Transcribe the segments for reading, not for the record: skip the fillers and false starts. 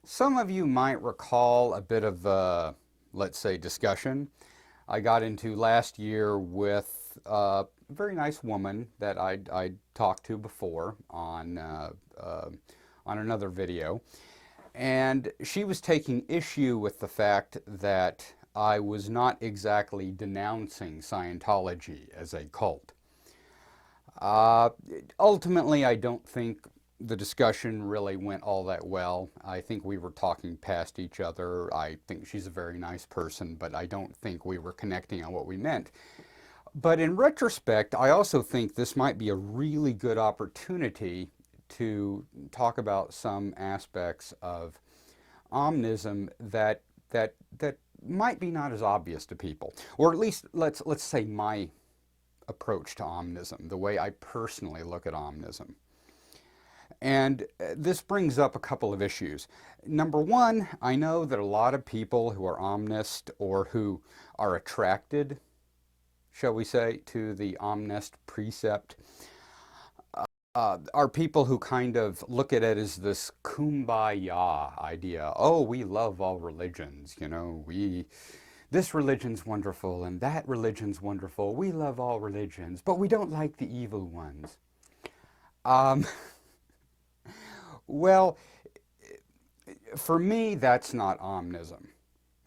Some of you might recall a bit of, let's say, discussion I got into last year with a very nice woman that I talked to before on another video. And she was taking issue with the fact that I was not exactly denouncing Scientology as a cult. Uh, Ultimately, I don't think the discussion really went all that well. I think we were talking past each other. I think she's a very nice person, but I don't think we were connecting on what we meant. But in retrospect, I also think this might be a really good opportunity to talk about some aspects of omnism that might be not as obvious to people, or at least let's say my approach to omnism, the way I personally look at omnism. And this brings up a couple of issues. Number one, I know that a lot of people who are omnist or who are attracted, shall we say, to the omnist precept are people who kind of look at it as this kumbaya idea. Oh, we love all religions, this religion's wonderful and that religion's wonderful. We love all religions, but we don't like the evil ones. Um, well, for me, that's not omnism.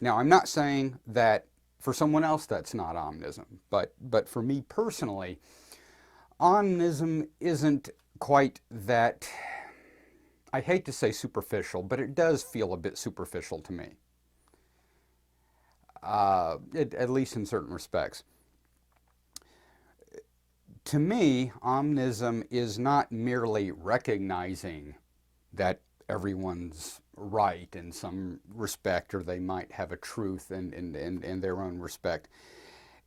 Now, I'm not saying that for someone else that's not omnism, but for me personally, omnism isn't quite that, I hate to say superficial, but it does feel a bit superficial to me, at least in certain respects. To me, omnism is not merely recognizing that everyone's right in some respect, or they might have a truth in their own respect.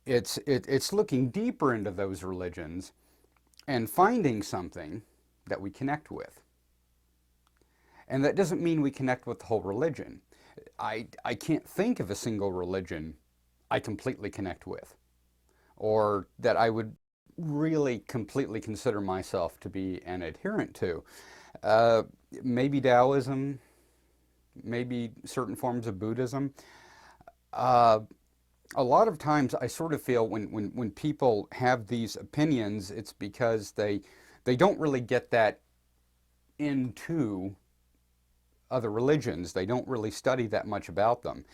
It's looking deeper into those religions and finding something that we connect with. And that doesn't mean we connect with the whole religion. I can't think of a single religion I completely connect with, or that I would really completely consider myself to be an adherent to. Uh, Maybe Taoism, maybe certain forms of Buddhism. Uh, a lot of times I sort of feel when people have these opinions, it's because they don't really get that into other religions. They don't really study that much about them.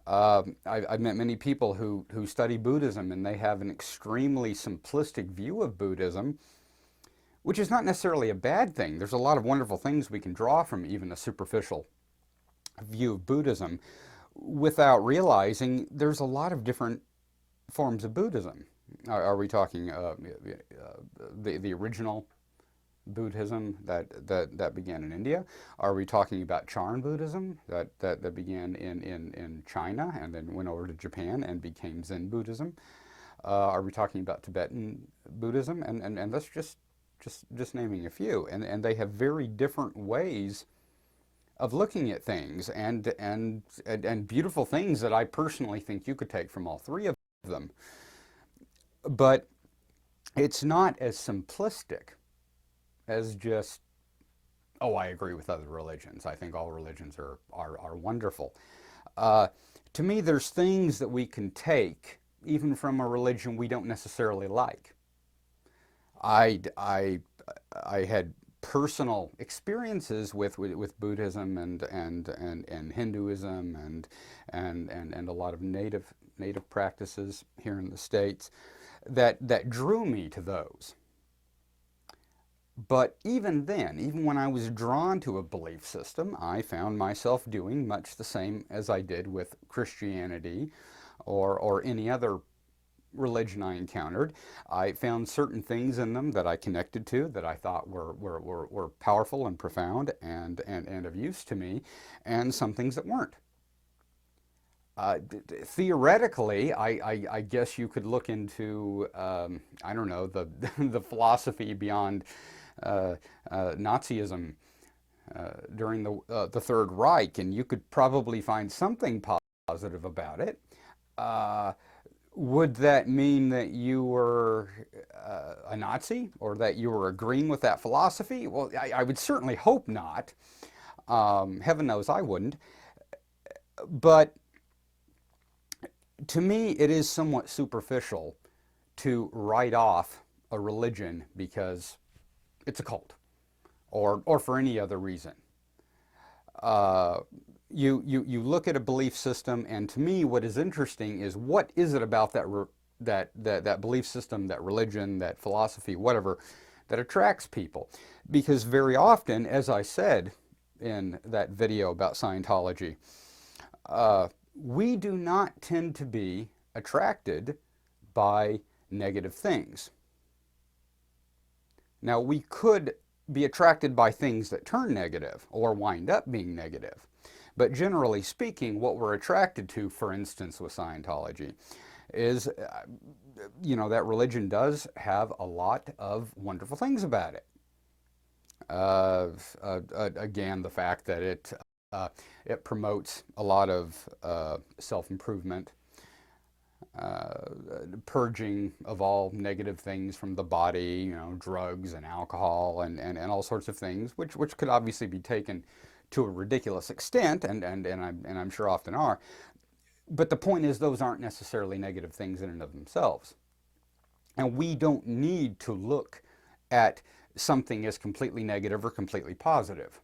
I've met many people who study Buddhism, and they have an extremely simplistic view of Buddhism, which is not necessarily a bad thing. There's a lot of wonderful things we can draw from even a superficial view of Buddhism, without realizing there's a lot of different forms of Buddhism. Are we talking the original Buddhism that began in India? Are we talking about Chan Buddhism that began in China and then went over to Japan and became Zen Buddhism? Are we talking about Tibetan Buddhism? And that's just naming a few. And they have very different ways of looking at things, and beautiful things that I personally think you could take from all three of them. But it's not as simplistic as just, oh, I agree with other religions. I think all religions are wonderful. Uh, to me, there's things that we can take even from a religion we don't necessarily like. I, I, I had personal experiences with Buddhism and Hinduism and a lot of native practices here in the States that drew me to those. But even then, even when I was drawn to a belief system, I found myself doing much the same as I did with Christianity or any other religion I encountered. I found certain things in them that I connected to, that I thought were powerful and profound and of use to me, and some things that weren't. Theoretically, I guess you could look into, I don't know, the philosophy beyond Nazism during the Third Reich, and you could probably find something positive about it. Uh, would that mean that you were a Nazi, or that you were agreeing with that philosophy? Well, I would certainly hope not. Heaven knows I wouldn't. But to me, it is somewhat superficial to write off a religion because it's a cult, or for any other reason. Uh, you look at a belief system, and to me, what is interesting is what is it about that belief system, that religion, that philosophy, whatever, that attracts people? Because very often, as I said in that video about Scientology, we do not tend to be attracted by negative things. Now, we could be attracted by things that turn negative or wind up being negative. But generally speaking, what we're attracted to, for instance, with Scientology, is, that religion does have a lot of wonderful things about it. Again, the fact that it promotes a lot of self-improvement, purging of all negative things from the body, drugs and alcohol and all sorts of things, which could obviously be taken to a ridiculous extent, and I'm sure often are. But the point is, those aren't necessarily negative things in and of themselves. And we don't need to look at something as completely negative or completely positive.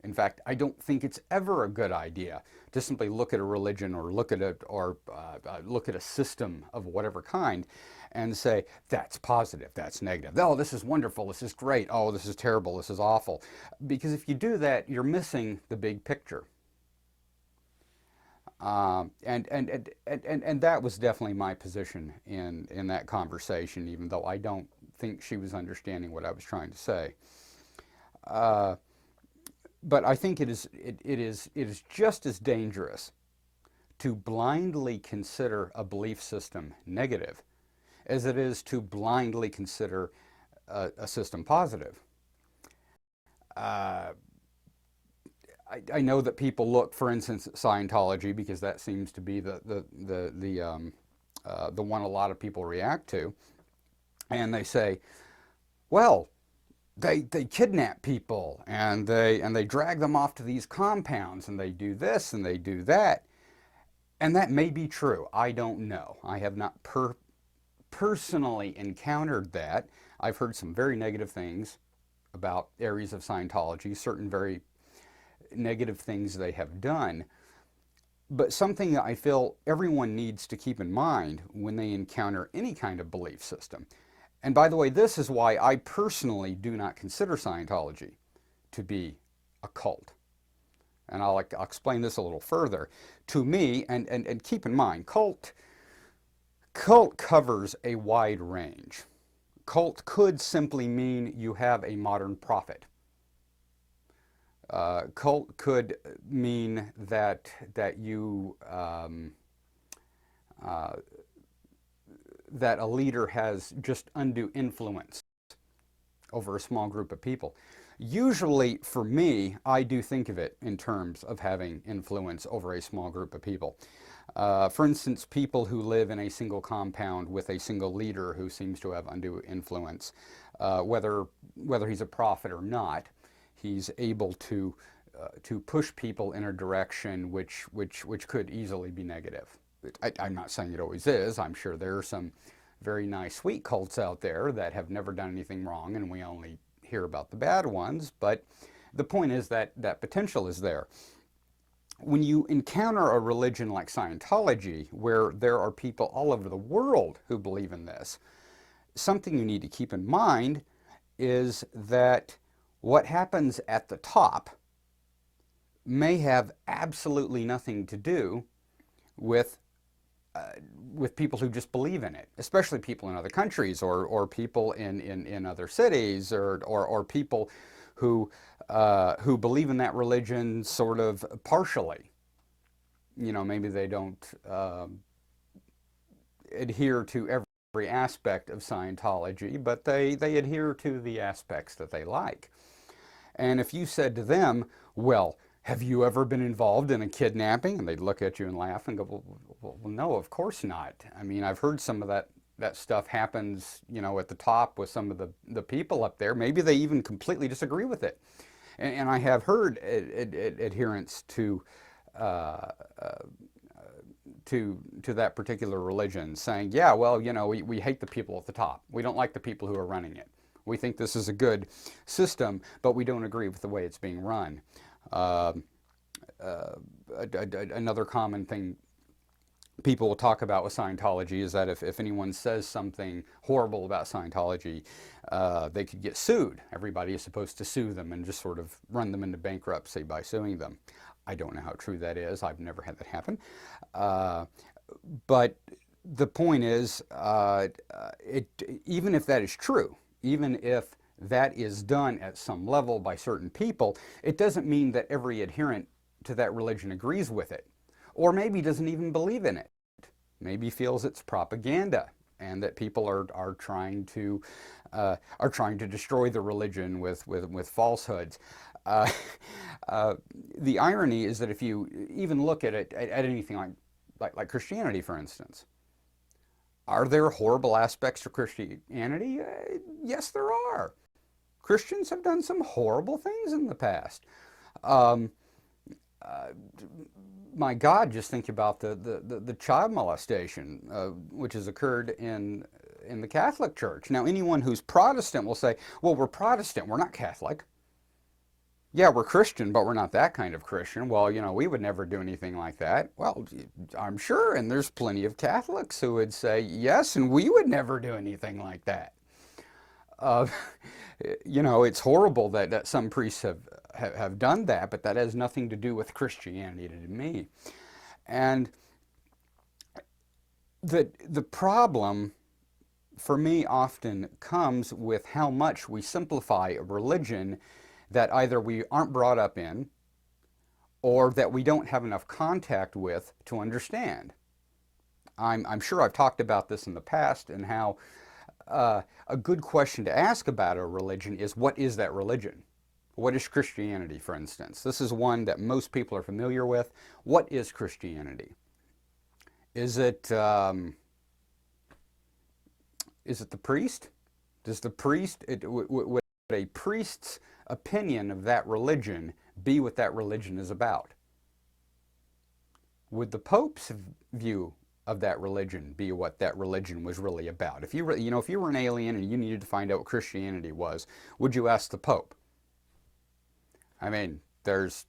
In fact, I don't think it's ever a good idea to simply look at a religion or look at a system of whatever kind and say, that's positive, that's negative. Oh, this is wonderful, this is great. Oh, this is terrible, this is awful. Because if you do that, you're missing the big picture. And that was definitely my position in that conversation, even though I don't think she was understanding what I was trying to say. But I think it is just as dangerous to blindly consider a belief system negative as it is to blindly consider a system positive. I know that people look, for instance, at Scientology, because that seems to be the one a lot of people react to, and they say, well, they kidnap people and they drag them off to these compounds and they do this and they do that. And that may be true. I don't know. I have not personally encountered that. I've heard some very negative things about areas of Scientology, certain very negative things they have done. But something that I feel everyone needs to keep in mind when they encounter any kind of belief system. And by the way, this is why I personally do not consider Scientology to be a cult. And I'll explain this a little further. To me, and keep in mind, cult covers a wide range. Cult could simply mean you have a modern prophet. Cult could mean that you that a leader has just undue influence over a small group of people. Usually, for me, I do think of it in terms of having influence over a small group of people. For instance, people who live in a single compound with a single leader who seems to have undue influence, whether he's a prophet or not, he's able to push people in a direction which could easily be negative. I'm not saying it always is. I'm sure there are some very nice, sweet cults out there that have never done anything wrong, and we only hear about the bad ones. But the point is that that potential is there. When you encounter a religion like Scientology, where there are people all over the world who believe in this, something you need to keep in mind is that what happens at the top may have absolutely nothing to do with people who just believe in it, especially people in other countries or people in other cities or people who believe in that religion sort of partially. Maybe they don't adhere to every aspect of Scientology, but they adhere to the aspects that they like. And if you said to them, well, have you ever been involved in a kidnapping? And they'd look at you and laugh and go, well, no, of course not. I mean, I've heard some of that stuff happens, at the top with some of the people up there. Maybe they even completely disagree with it. And I have heard adherents uh, uh, to that particular religion saying, yeah, well, you know, we hate the people at the top. We don't like the people who are running it. We think this is a good system, but we don't agree with the way it's being run. Uh, Another common thing people will talk about with Scientology is that if anyone says something horrible about Scientology, they could get sued. Everybody is supposed to sue them and just sort of run them into bankruptcy by suing them. I don't know how true that is. I've never had that happen. Uh, but the point is, even if that is true, even if that is done at some level by certain people, it doesn't mean that every adherent to that religion agrees with it, or maybe doesn't even believe in it. Maybe feels it's propaganda, and that people are trying to destroy the religion with falsehoods. Uh, the irony is that if you even look at it at anything like Christianity, for instance, are there horrible aspects to Christianity? Yes, there are. Christians have done some horrible things in the past. Um, uh, my God, just think about the child molestation, which has occurred in the Catholic Church. Now, anyone who's Protestant will say, well, we're Protestant, we're not Catholic. Yeah, we're Christian, but we're not that kind of Christian. Well, you know, we would never do anything like that. Well, I'm sure, and there's plenty of Catholics who would say, yes, and we would never do anything like that. Uh, you know, it's horrible that some priests have done that, but that has nothing to do with Christianity to me. And the problem for me often comes with how much we simplify a religion that either we aren't brought up in or that we don't have enough contact with to understand. I'm sure I've talked about this in the past and how a good question to ask about a religion is, what is that religion? What is Christianity, for instance? This is one that most people are familiar with. What is Christianity? Is it the priest? Does the priest, would a priest's opinion of that religion be what that religion is about? Would the Pope's view of that religion be what that religion was really about? If you if you were an alien and you needed to find out what Christianity was, would you ask the Pope? I mean, there's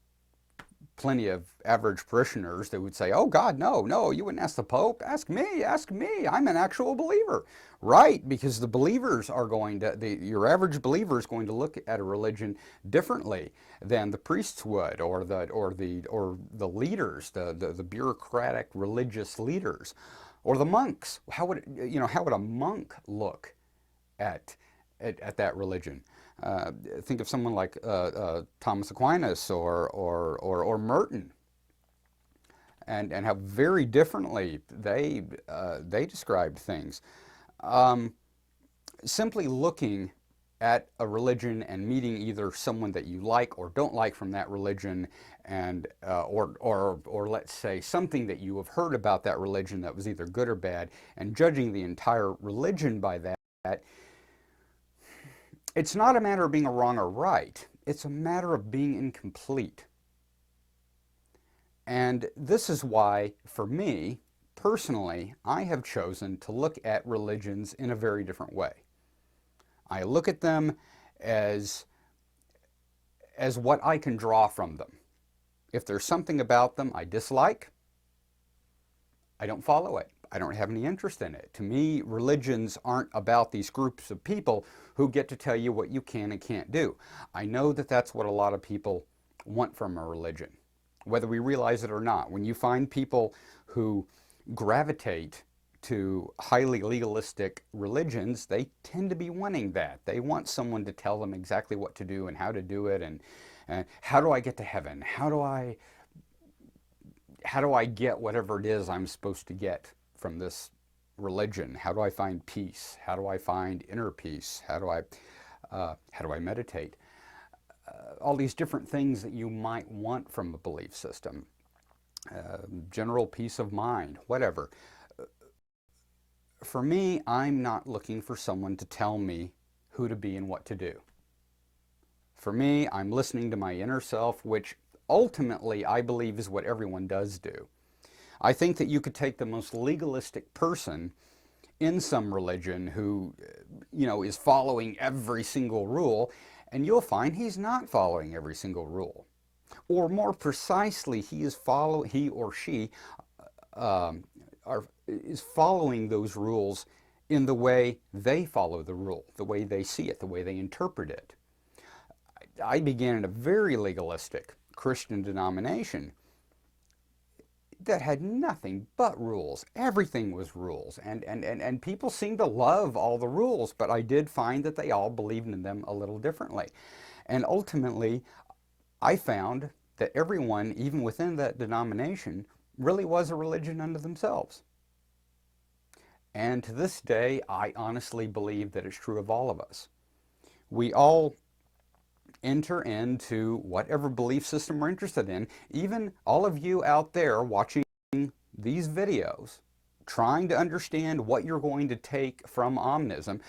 plenty of average parishioners that would say, oh God, no, no, you wouldn't ask the Pope. Ask me, I'm an actual believer. Right, because the believers are going to, your average believer is going to look at a religion differently than the priests would, or the leaders, the bureaucratic religious leaders, or the monks. How would a monk look at that religion? Think of someone like Thomas Aquinas or Merton, and how very differently they described things. Simply looking at a religion and meeting either someone that you like or don't like from that religion, and or let's say something that you have heard about that religion that was either good or bad, and judging the entire religion by that, it's not a matter of being wrong or right. It's a matter of being incomplete. And this is why, for me, personally, I have chosen to look at religions in a very different way. I look at them as what I can draw from them. If there's something about them I dislike, I don't follow it. I don't have any interest in it. To me, religions aren't about these groups of people who get to tell you what you can and can't do. I know that that's what a lot of people want from a religion, whether we realize it or not. When you find people who gravitate to highly legalistic religions, they tend to be wanting that. They want someone to tell them exactly what to do and how to do it, and how do I get to heaven? How do I get whatever it is I'm supposed to get from this religion? How do I find peace? How do I find inner peace? How do I meditate? All these different things that you might want from a belief system. General peace of mind, whatever. For me, I'm not looking for someone to tell me who to be and what to do. For me, I'm listening to my inner self, which ultimately I believe is what everyone does do. I think that you could take the most legalistic person in some religion who, is following every single rule, and you'll find he's not following every single rule. Or more precisely, he or she is following those rules in the way they follow the rule, the way they see it, the way they interpret it. I began in a very legalistic Christian denomination that had nothing but rules. Everything was rules. And people seemed to love all the rules, but I did find that they all believed in them a little differently. And ultimately, I found that everyone, even within that denomination, really was a religion unto themselves. And to this day, I honestly believe that it's true of all of us. We all enter into whatever belief system we're interested in. Even all of you out there watching these videos, trying to understand what you're going to take from Omnism,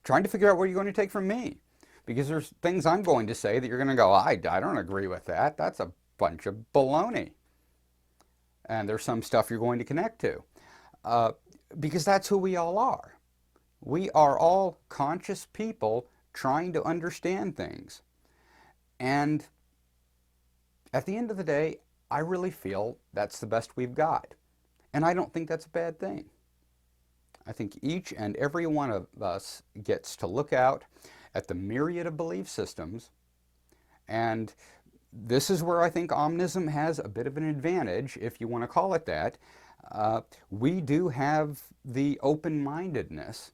trying to figure out what you're going to take from me. Because there's things I'm going to say that you're going to go, I don't agree with that. That's a bunch of baloney. And there's some stuff you're going to connect to. Because that's who we all are. We are all conscious people trying to understand things. And at the end of the day, I really feel that's the best we've got. And I don't think that's a bad thing. I think each and every one of us gets to look out at the myriad of belief systems, and this is where I think Omnism has a bit of an advantage, if you want to call it that. We do have the open-mindedness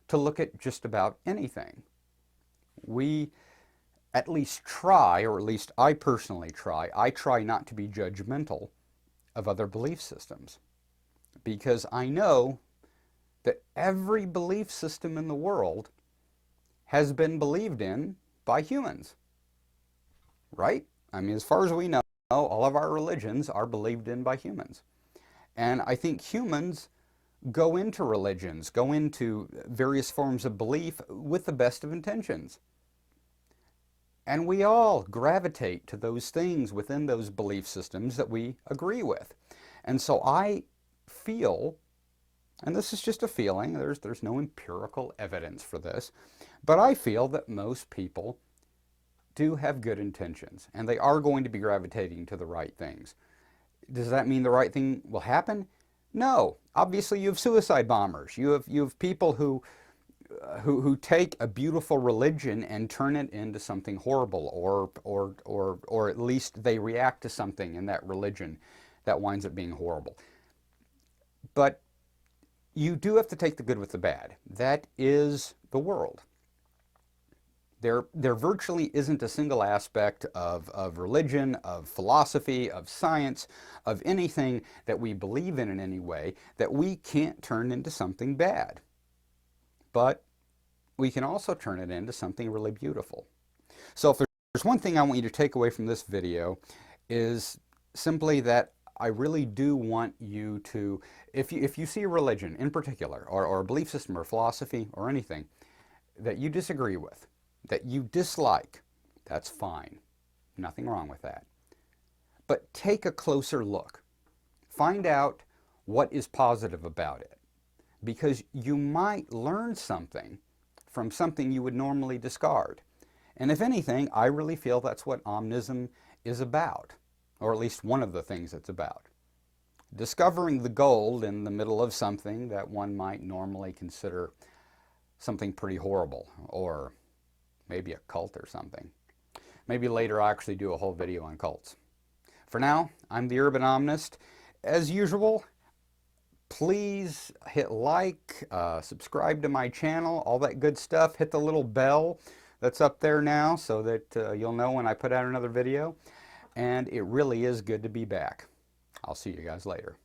to look at just about anything. We at least try, or at least I personally try, I try not to be judgmental of other belief systems, because I know that every belief system in the world has been believed in by humans, right? I mean, as far as we know, all of our religions are believed in by humans. And I think humans go into religions, go into various forms of belief with the best of intentions. And we all gravitate to those things within those belief systems that we agree with. And so I feel, and this is just a feeling, there's no empirical evidence for this, but I feel that most people do have good intentions, and they are going to be gravitating to the right things. Does that mean the right thing will happen? No. Obviously, you have suicide bombers. You have people who take a beautiful religion and turn it into something horrible, or at least they react to something in that religion that winds up being horrible. But you do have to take the good with the bad. That is the world. There virtually isn't a single aspect of religion, of philosophy, of science, of anything that we believe in any way that we can't turn into something bad. But we can also turn it into something really beautiful. So if there's one thing I want you to take away from this video, is simply that I really do want you to, if you see a religion in particular, or a belief system or philosophy or anything that you disagree with, that you dislike, that's fine. Nothing wrong with that. But take a closer look. Find out what is positive about it, because you might learn something from something you would normally discard. And if anything, I really feel that's what Omnism is about, or at least one of the things it's about. Discovering the gold in the middle of something that one might normally consider something pretty horrible, or maybe a cult or something. Maybe later I'll actually do a whole video on cults. For now, I'm the Urban Omnist. As usual, please hit like, subscribe to my channel, all that good stuff. Hit the little bell that's up there now so that you'll know when I put out another video. And it really is good to be back. I'll see you guys later.